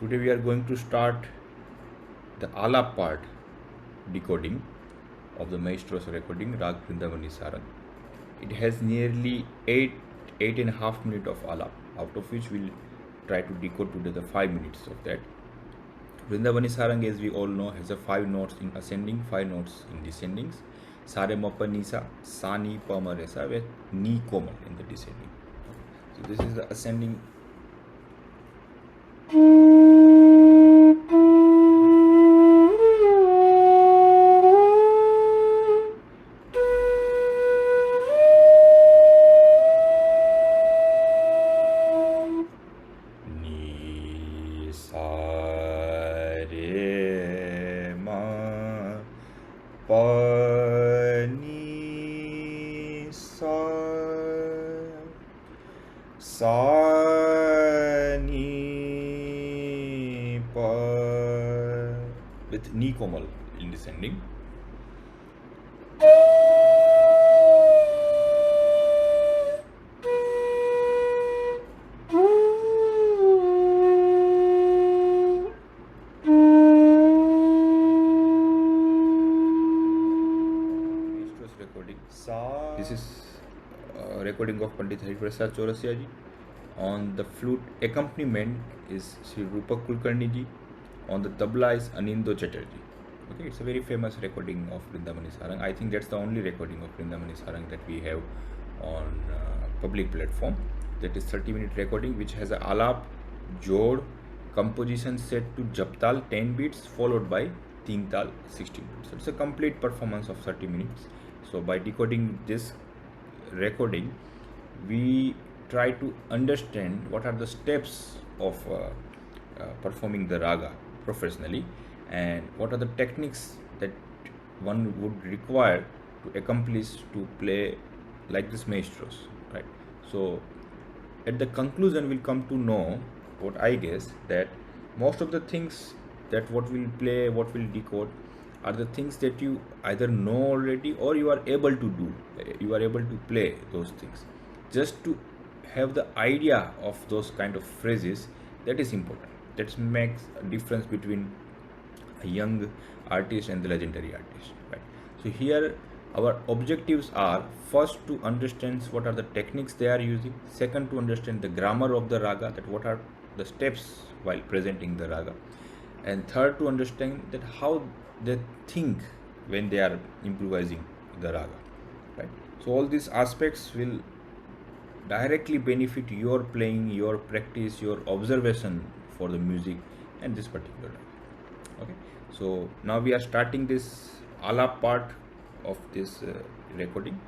Today we are going to start the alap part decoding of the Maestro's recording Rag Vrindabani Sarang. It has nearly 8.5 minutes of alap, out of which we'll try to decode today the 5 minutes of that. Vrindabani Sarang, as we all know, has a 5 notes in ascending, 5 notes in descendings. Sa re ma pa ni sa, sa ni pa ma re sa, with ni komal in the descending. So this is the ascending. Ni sa re ma pa ni sa, sa ni pa, with ni komal in descending. This is a recording of Pandit Hariprasad Chaurasia ji. On the flute accompaniment is Sri Rupak Kulkarni ji. On the tabla is Anindo Chatterjee. Okay, it's a very famous recording of Vrindabani Sarang. I think that's the only recording of Vrindabani Sarang that we have on public platform. That is 30-minute recording which has a alap, jod, composition set to japtal 10 beats followed by tingtal 16 beats. So it's a complete performance of 30 minutes. So by decoding this recording, we try to understand what are the steps of performing the raga professionally and what are the techniques that one would require to accomplish to play like this maestros, right? So at the conclusion we'll come to know what I guess that most of the things that what we'll play, what we'll decode are the things that you either know already or you are able to do. You are able to play those things. Just to have the idea of those kind of phrases, that is important. That makes a difference between a young artist and the legendary artist, right? So here our objectives are first to understand what are the techniques they are using, second to understand the grammar of the raga, that what are the steps while presenting the raga, and third to understand that how they think when they are improvising the raga, right? So all these aspects will directly benefit your playing, your practice, your observation for the music and this particular raga. Okay, so now we are starting this alap part of this recording.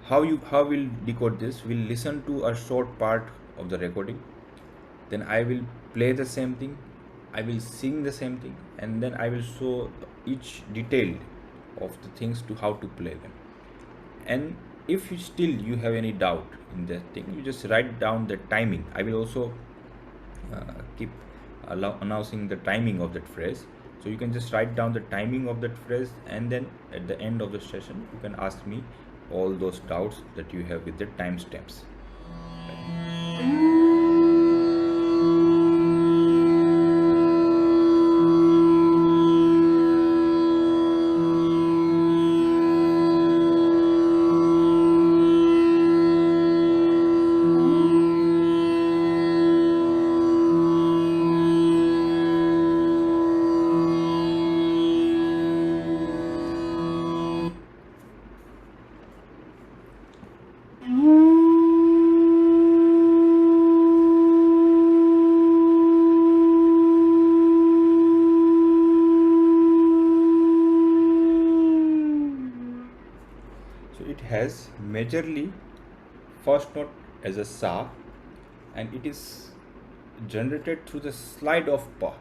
How we'll decode this? We'll listen to a short part of the recording, then I will play the same thing, I will sing the same thing, and then I will show each detail of the things to how to play them. And if you still you have any doubt in that thing, you just write down the timing. I will also keep announcing the timing of that phrase, so you can just write down the timing of that phrase, and then at the end of the session you can ask me all those doubts that you have with the timestamps. Has majorly first note as a sa, and it is generated through the slide of pa.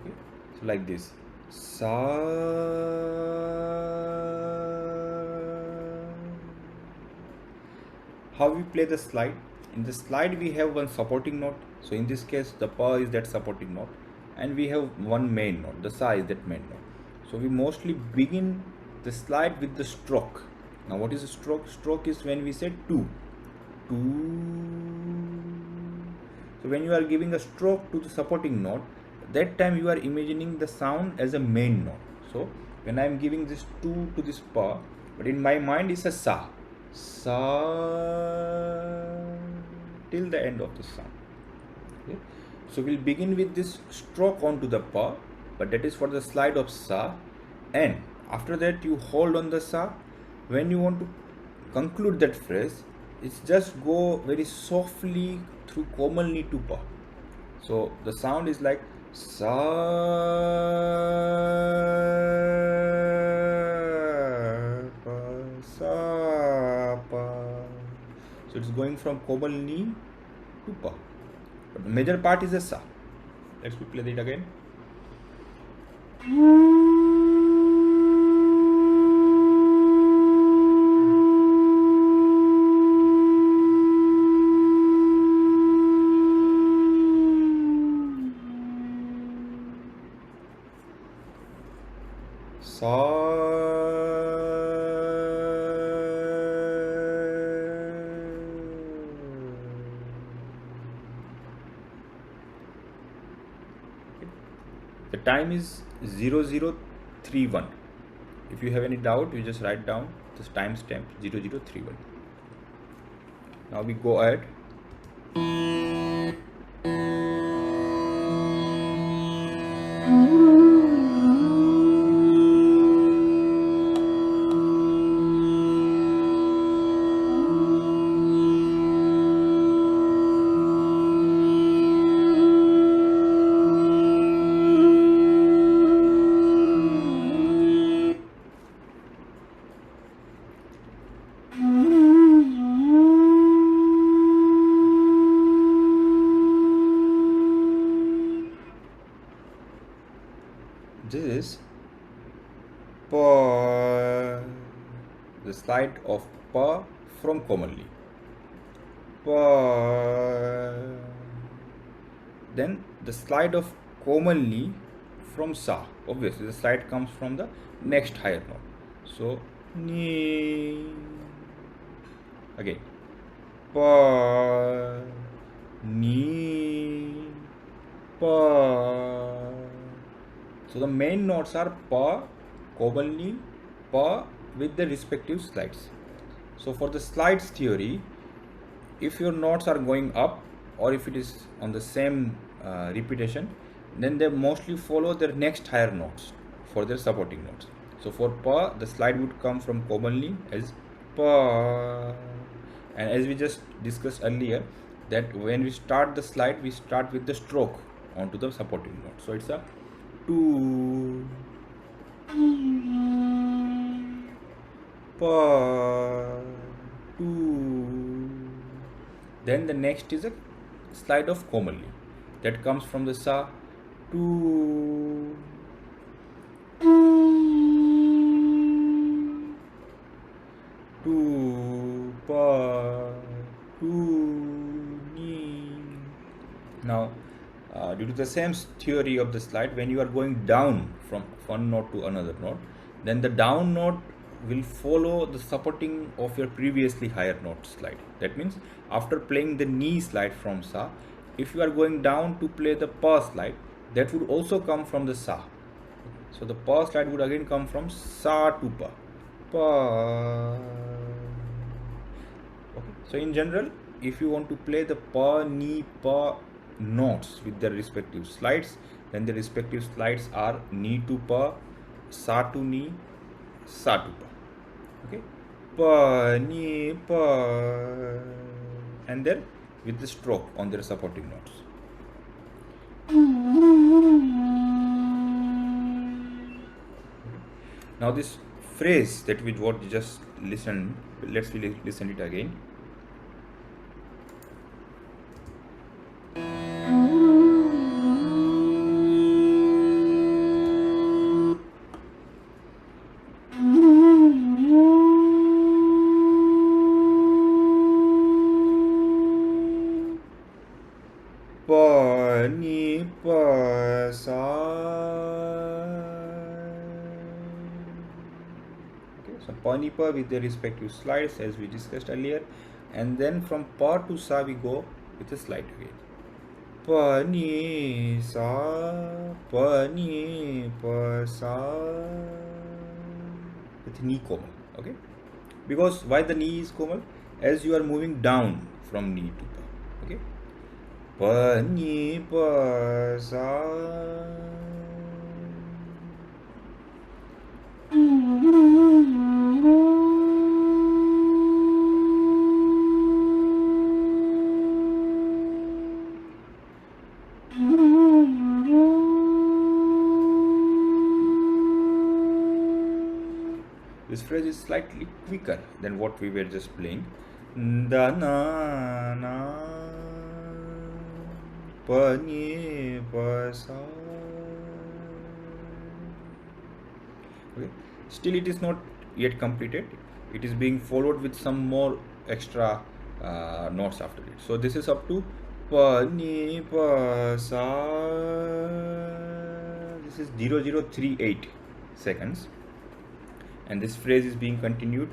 Okay? So like this, sa. How we play the slide? In the slide we have one supporting note. So in this case the pa is that supporting note, and we have one main note. The sa is that main note. So we mostly begin the slide with the stroke. Now what is a stroke? Stroke is when we say two. So when you are giving a stroke to the supporting note, that time you are imagining the sound as a main note. So when I am giving this 2 to this pa, but in my mind is a sa, sa till the end of the sound. Okay? So we'll begin with this stroke onto the pa, but that is for the slide of sa, and after that you hold on the sa. When you want to conclude that phrase, it's just go very softly through komal ni to pa. So the sound is like sa pa sa pa. So it's going from komal ni to pa. But the major part is a sa. Let's play it again. The time is 0031. If you have any doubt, you just write down this timestamp 0031. Now we go ahead. This is pa, the slide of pa from Komalli. Pa. Then the slide of Komalli from sa. Obviously, the slide comes from the next higher note. So ni. Again. Pa ni pa. So the main notes are pa, komalni, pa with the respective slides. So for the slides theory, if your notes are going up or if it is on the same repetition, then they mostly follow their next higher notes for their supporting notes. So for pa, the slide would come from komalni as pa, and as we just discussed earlier, that when we start the slide, we start with the stroke onto the supporting note. So it's a 2 pa 2. Then the next is a slide of komalli that comes from the sa 2 2 pa 2 ni. Now due to the same theory of the slide, when you are going down from one note to another note, then the down note will follow the supporting of your previously higher note slide. That means after playing the ni slide from sa, if you are going down to play the pa slide, that would also come from the sa. So the pa slide would again come from sa to pa. Pa. Okay. So in general, if you want to play the pa, ni, pa notes with their respective slides, then the respective slides are ni to pa, sa to ni, sa to pa. Okay, pa, ni, pa, and then with the stroke on their supporting notes. Now this phrase that we just listened, let's listen it again. Pa ni pa sa. Okay, so pa ni pa with their respective slides as we discussed earlier, and then from pa to sa we go with a slide again. pa ni sa, pa ni pa sa, with knee komal. Okay, because why the knee is komal? As you are moving down from knee to pa. Okay, pa ni pa sa. This phrase is slightly quicker than what we were just playing. Da na na pa ni pa sa. Okay. Still, it is not yet completed. It is being followed with some more extra notes after it. So this is up to pa ni pa sa. This is 0038 seconds. And this phrase is being continued